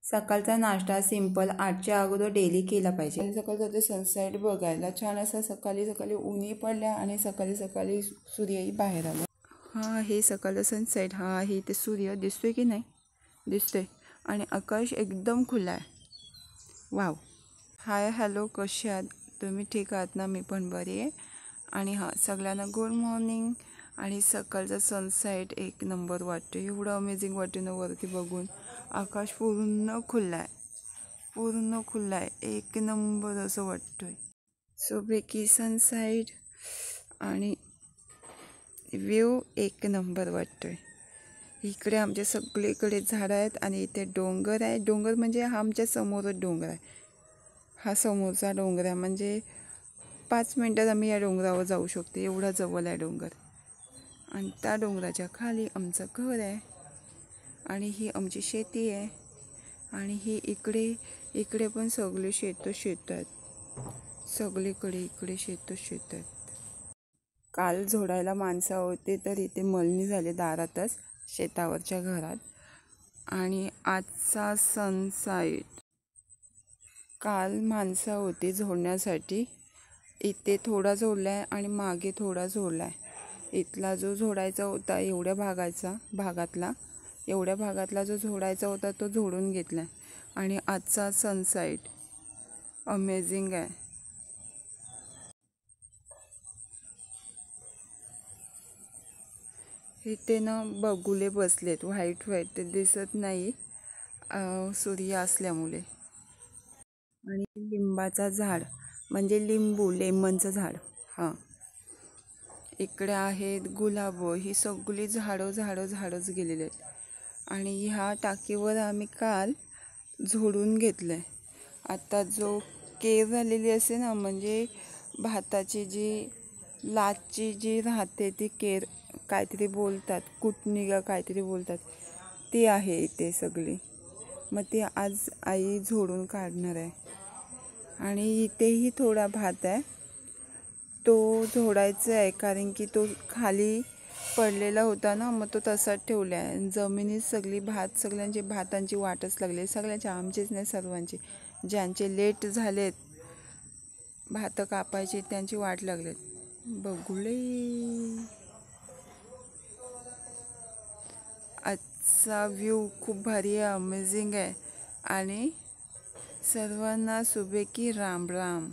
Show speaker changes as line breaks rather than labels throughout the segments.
सकाळचा नाश्ता सिंपल 8च्या अगोदर डेली केला पाहिजे. सकाळी जाते सनसेट बघायला. छान असा सकाळी सकाळी ऊनही पडल्या आणि सकाळी सकाळी सूर्यही बाहेर आला. हा हे सकाळचा सनसेट. हा हे ते सूर्य दिसतोय की नाही? दिसतोय. आणि आकाश एकदम खुला आहे. वाव. हाय हॅलो, कसे आहात तुम्ही? ठीक आहात ना? मी पण बरी आहे. आणि सगळ्यांना गुड मॉर्निंग. आणि सकाळचा सनसेट एक नंबर वाटतो. एवढं अमेझिंग वाटतं ना वरती बघून. आकाश पूर्ण खुला आहे, पूर्ण खुला आहे. एक नंबर असं वाटतोय. सुबेकी सनसेट आणि व्ह्यू एक नंबर वाटतोय. इकडे आमच्या सगळीकडे झाडं आहेत आणि इथे डोंगर आहे. डोंगर म्हणजे हा आमच्या समोरच डोंगर आहे. हा समोरचा डोंगर आहे. म्हणजे 5 मिनटात आम्ही या डोंगरावर जाऊ शकतो. एवढा जवळ आहे डोंगर. आणि त्या डोंगराच्या खाली आमचं घर आहे. आणि ही आमची शेती आहे. आणि ही इकडे पण सगळे शेत आहेत. सगळीकडे इकडे शेत आहेत. काल झोडायला माणसं होते तर इथे मळणी झाली दारातच, शेतावरच्या घरात. आणि आजचा सनसेट. काल माणसं होती झोडण्यासाठी. इथे थोडा झोडला आहे आणि मागे थोडा झोडला आहे. इथला जो झोडायचा होता एवढ्या भागातला जो झोडायचा होता तो झोडून घेतला. आणि आजचा सनसेट अमेझिंग आहे. इथे ना बगुले बसलेत, व्हाईट ते दिसत नाही सूर्य असल्यामुळे. आणि लिंबाचा झाड म्हणजे लेमनचं झाड. इकडे आहेत गुलाब. ही सगळी झाडच गेलेली आहेत. आणि ह्या टाकीवर आम्ही काल झोडून घेतलंय. आता जो केर झालेली असते ना, म्हणजे भाताची जी लाचची जी राहते ती केर काहीतरी बोलतात, कुटणी का काहीतरी बोलतात, ती आहे इथे सगळी. मग ती आज आई झोडून काढणार आहे. आणि इथेही थोडा भात आहे, तो झोडायचा आहे. कारण की तो खाली पडलेला होता ना, मग तो तसाच ठेवला आहे. जमिनीत सगळ्यांची भातांची वाटच लागली. सगळ्यांची, आमचीच नाही सर्वांची. ज्यांचे लेट झालेत भात कापायची त्यांची वाट लागलेत. बघुले. आजचा व्ह्यू खूप भारी आहे, अमेझिंग आहे. आणि सर्वांना सुबेकी राम राम.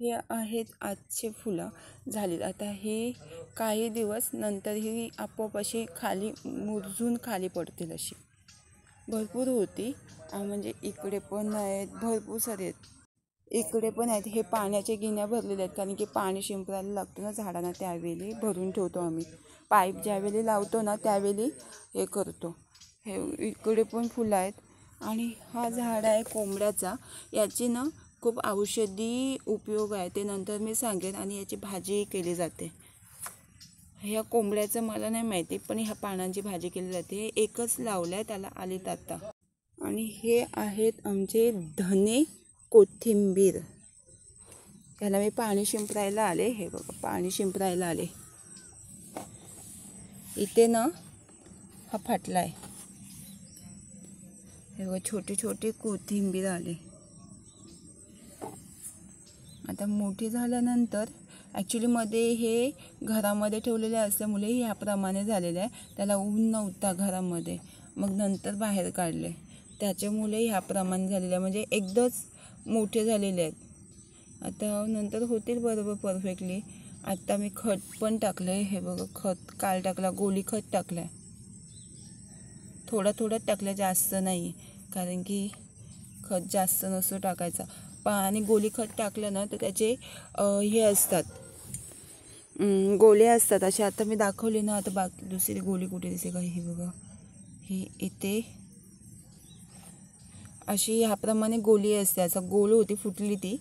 हे आहेत आजचे फुलं झालीत. आता हे काही दिवस नंतर ही आपोआप अशी खाली मुरझून खाली पडतील. अशी भरपूर होती. म्हणजे इकडे पण आहेत, भरपूर सारे आहेत. इकडे पण आहेत. हे पाण्याच्या गिन्या भरलेल्या आहेत. कारण की पाणी शिंपडायला लागतं ना झाडांना, त्यावेळी भरून ठेवतो आम्ही. पाईप ज्यावेळी लावतो ना त्यावेळी हे करतो. हे इकडे पण फुलं आहेत. आणि हा झाड आहे कोंबड्याचा. याची ना खूप औषधी उपयोग आहे, ते नंतर मी सांगेन. आणि याची भाजी केली जाते. ह्या कोंबड्याचं मला नाही माहिती, पण ह्या पानांची भाजी केली जाते. हे एकच लावलं आहे, त्याला आलीत आता. आणि हे आहेत आमचे धने, कोथिंबीर. याला मी पाणी शिंपडायला आले. हे बघा, पाणी शिंपडायला आले. इथे ना हा फाटला आहे. हे बघा, छोटी छोटी कोथिंबीर आले. आता मोठी झाल्यानंतर ॲक्च्युली मध्ये हे घरामध्ये ठेवलेले असल्यामुळे ह्याप्रमाणे झालेलं आहे. त्याला ऊन नव्हता घरामध्ये, मग नंतर बाहेर काढले, त्याच्यामुळे ह्याप्रमाणे झालेलं आहे. म्हणजे एकदाच मोठे झालेले आहेत. आता नंतर होतील बरोबर परफेक्टली. आता मी खत पण टाकलं आहे. हे बघा, खत काल टाकला, गोली खत टाकलं आहे. थोडं टाकलं, जास्त नाही. कारण की खत जास्त नसतो टाकायचा. आणि गोली खत टाकलं ना तर त्याचे हे असतात, गोले असतात असे. आता मी दाखवले ना. आता बाकी दुसरी गोली कुठे दिसते का? हे बघा, ही इथे अशी ह्याप्रमाणे गोली असते. असं गोल होती, फुटली ती.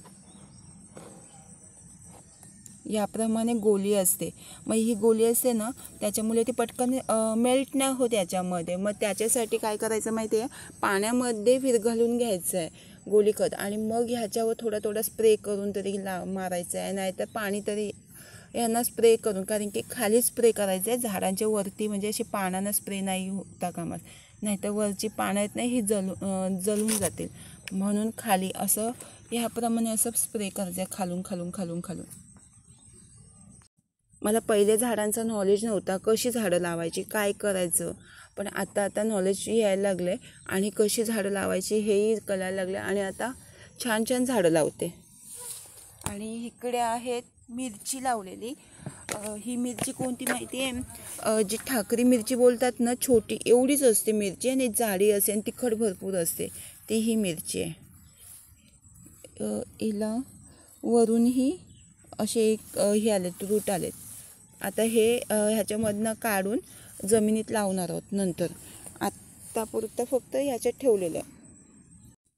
याप्रमाणे गोली असते. मग ही गोली असते ना, त्याच्यामुळे ती पटकन मेल्ट नाही होत याच्यामध्ये. मग त्याच्यासाठी काय करायचं माहिती आहे? पाण्यामध्ये विरघळून घ्यायचं आहे गोली खत. आणि मग ह्याच्यावर थोडा स्प्रे करून तरी मारायचं आहे. नाहीतर पाणी तरी यांना स्प्रे करून, कारण की खाली स्प्रे करायचं आहे झाडांच्या वरती. म्हणजे अशी पानानं स्प्रे नाही होता कामा. नाहीतर वरची पानं आहेत नाही ही जळून जातील. म्हणून खाली असं ह्याप्रमाणे असं स्प्रे करायचं खालून खालून खालून खालून. मला पहिले झाडांचा नॉलेज नव्हता, कशी झाडं लावायची काय करायचं, पण आता नॉलेज यायला लागले आणि कशी झाडं लावायची हेही कळायला लागले आणि आता छान छान झाडं लावते. आणि इकडे आहेत मिरची लावलेली. ही मिरची कोणती माहिती आहे, जी ठाकरी मिरची बोलतात ना, छोटी एवढीच असते मिरची आणि जाडी असते आणि तिखट भरपूर असते, ती ही मिरची आहे. हिला वरूनही असे एक हे आलेत रूट आलेत. आता हे ह्याच्यामधनं काढून जमिनीत लावणार आहोत नंतर. आत्तापुरतं फक्त ह्याच्यात ठेवलेलं आहे.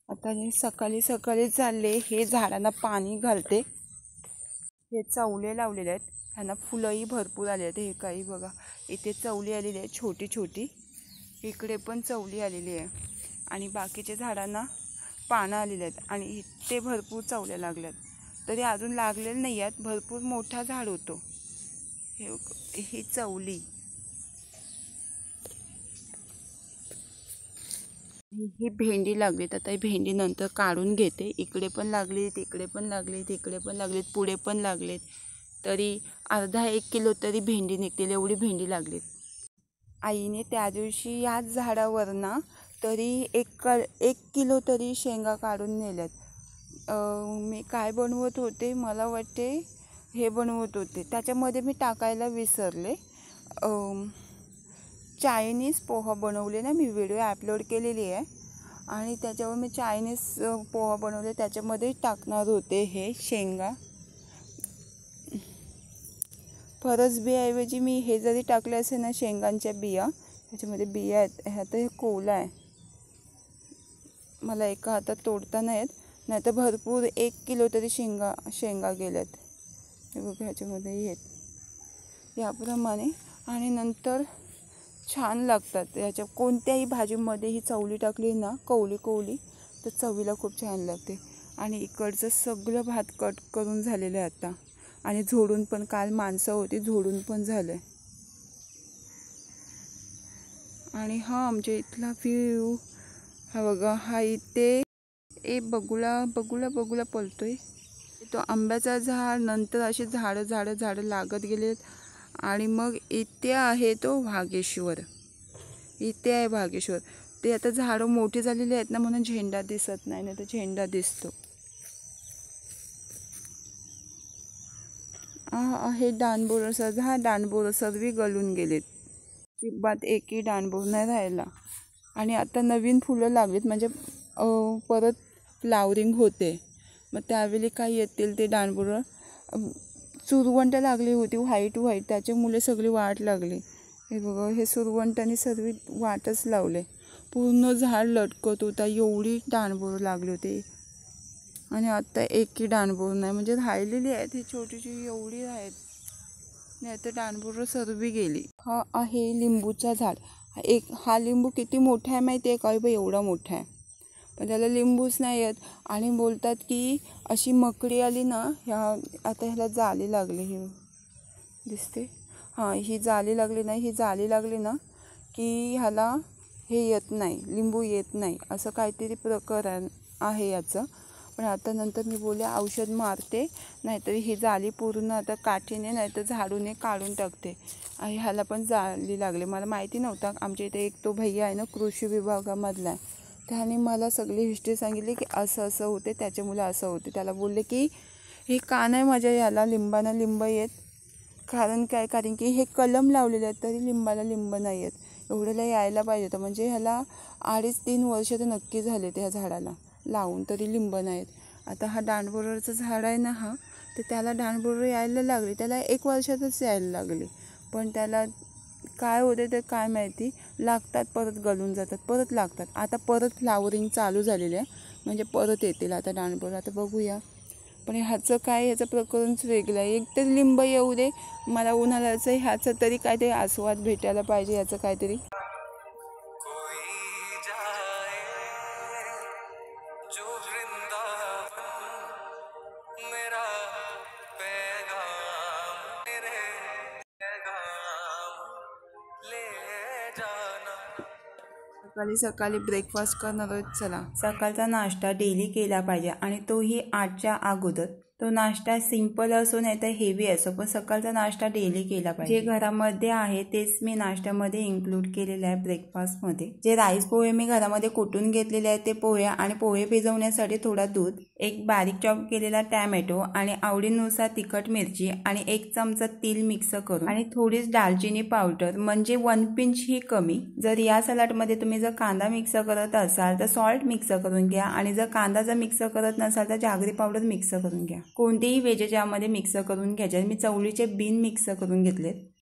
आता हे सकाळी सकाळी चालले, हे झाडांना पाणी घालते. हे चवले लावलेले आहेत, ह्यांना फुलंही भरपूर आले आहेत. हे काही बघा इथे चवली आलेली आहे छोटी छोटी, इकडे पण चवली आलेली आहे आणि बाकीच्या झाडांना पानं आलेली आहेत आणि इथे भरपूर चवल्या लागल्यात. तरी अजून लागलेलं नाही आहेत, भरपूर मोठा झाड होतो. ही चवली, ही भेंडी लागलीत. आता ही भेंडी नंतर काढून घेते. इकडे पण लागली, तिकडे पण लागली, तिकडे पण लागलीत, पुढे पण लागलेत. तरी अर्धा 1 किलो तरी भेंडी निघतील, एवढी भेंडी लागलीत. आईने त्या दिवशी याच झाडावरनं तरी 1 किलो तरी शेंगा काढून नेल्यात. मी काय बनवत होते, मला वाटते हे बनवत होते, त्याच्यामध्ये मी टाकायला विसरले. चायनीज पोहा बनवले ना, मी व्हिडिओ अपलोड केलेली आहे आणि त्याच्यावर मी चायनीज पोहा बनवले, त्याच्यामध्ये टाकणार होते हे शेंगा. फरस बियाऐवजी मी हे जरी टाकले असेल ना, शेंगांच्या बिया, ह्याच्यामध्ये बिया आहेत. ह्यात हे कोला आहे, मला एका हातात तोडता नाही येत, नाही तर भरपूर 1 किलो तरी शेंगा गेल्यात. हे बघा ह्याच्यामध्ये येत याप्रमाणे. आणि नंतर छान लागतात. ह्याच्या कोणत्याही भाजीमध्ये ही चवली टाकली ना, कवली तर चवीला खूप छान लागते. आणि इकडचं सगळं भात कट करून झालेलं आहे आता, आणि झोडून पण, काल माणसं होती झोडून पण झालं. आणि हा आमच्या इथला व्ह्यू हा बघा, हा इथे बगुला पळतोय. तो आंब्याचा झाड, नंतर असे झाडं लागत गेलेत. आणि मग इथे आहे तो वाघेश्वर, इथे आहे वाघेश्वर. ते आता झाडं मोठी झालेली आहेत ना, म्हणून झेंडा दिसत नाही, नाही तर झेंडा दिसतो. आहे डाणबोर सर, हा डाणबोर सर्व गळून गेलेत, चिब्बात एकही डाणबोर नाही राहिला. आणि आता नवीन फुलं लागलीत, म्हणजे परत फ्लावरिंग होते. मग त्यावेळी काय येतील ते डाणबोरं. सुरवंट लागली होती व्हाईट, त्याच्यामुळे सगळी वाट लागली. हे बघा, हे सुरवंटाने सर्व वाटच लावले, पूर्ण झाड लटकत होता, एवढी डाणबोरं लागली होती. आणि आता एकही डाणबोर नाही, म्हणजे राहिलेली आहेत ही छोटीशी एवढी आहेत, नाही तर डाणबोरं सर्व गेली. हा आहे लिंबूचा झाड. हा लिंबू किती मोठा आहे माहिती आहे का, बाई एवढा मोठा आहे, पण त्याला लिंबूच नाही येत. आणि बोलतात की अशी मकडी आली ना, आता ह्याला जाली लागली, ही दिसते, हां ही जाली लागली ना की ह्याला हे येत नाही, लिंबू येत नाही, असं काहीतरी प्रकरण आहे याचं. पण आता नंतर मी बोलले औषध मारते, नाहीतरी ही जाली पूर्ण आता काठीने नाहीतर झाडूने काढून टाकते. आणि ह्याला पण जाली लागली, मला माहिती नव्हता. आमच्या इथे एक तो भैया आहे ना, कृषी विभागामधला आहे, त्याने मला सगळी हिस्ट्री सांगितली की असं होते, त्याच्यामुळे असं होते. त्याला बोलले की हे का नाही माझ्या ह्याला लिंबाना लिंब येत, कारण की हे कलम लावलेले आहेत तरी लिंबाला लिंब नाही येत. एवढ्याला यायला पाहिजे होतं, म्हणजे ह्याला 2.5-3 वर्ष तर नक्की झाले त्या झाडाला लावून, तरी लिंब नाहीत. आता हा डाणबोराचं झाड आहे ना, हा तर त्याला डाणबोरं यायला लागली, त्याला 1 वर्षातच यायला लागली. पण त्याला काय होते ते काय माहिती, लागतात परत गळून जातात, परत लागतात. आता परत फ्लावरिंग चालू झालेलं आहे, म्हणजे परत येतील आता डाणबोरं. आता बघूया. पण ह्याचं काय, ह्याचं प्रकरणच वेगळं आहे. एक तर लिंब येऊ दे, मला उन्हाळ्याचं ह्याचं तरी काहीतरी आस्वाद भेटायला पाहिजे, ह्याचं काहीतरी. सकाळी सकाळी ब्रेकफास्ट करणार आहोत. चला, सकाळचा नाश्ता डेली केला पाहिजे आणि तोही 8च्या अगोदर. तो नाश्ता सिंपल असो नाही तर हेवी असो, पण सकाळचा नाश्ता डेली केला पाहिजे. जे घरामध्ये आहे तेच मी नाश्त्यामध्ये इन्क्लूड केलेलं आहे ब्रेकफास्टमध्ये. जे राईस पोहे मी घरामध्ये कुटून घेतलेले आहेत ते पोहे, आणि पोहे भिजवण्यासाठी थोडा दूध, एक बारीक चॉप केलेला टॅमॅटो आणि आवडीनुसार तिखट मिरची आणि 1 चमचा तीळ मिक्स करून आणि थोडीच दालचिनी पावडर, म्हणजे 1 पिंच ही कमी. जर या सलाडमध्ये तुम्ही जर कांदा मिक्स करत असाल तर सॉल्ट मिक्स करून घ्या, आणि जर कांदा जर मिक्स करत नसाल तर जागरी पावडर मिक्स करून घ्या. कोणतेही व्हेज यामध्ये मिक्स करून घ्यायचे. मी चवळीचे बीन मिक्स करून घेतलेत.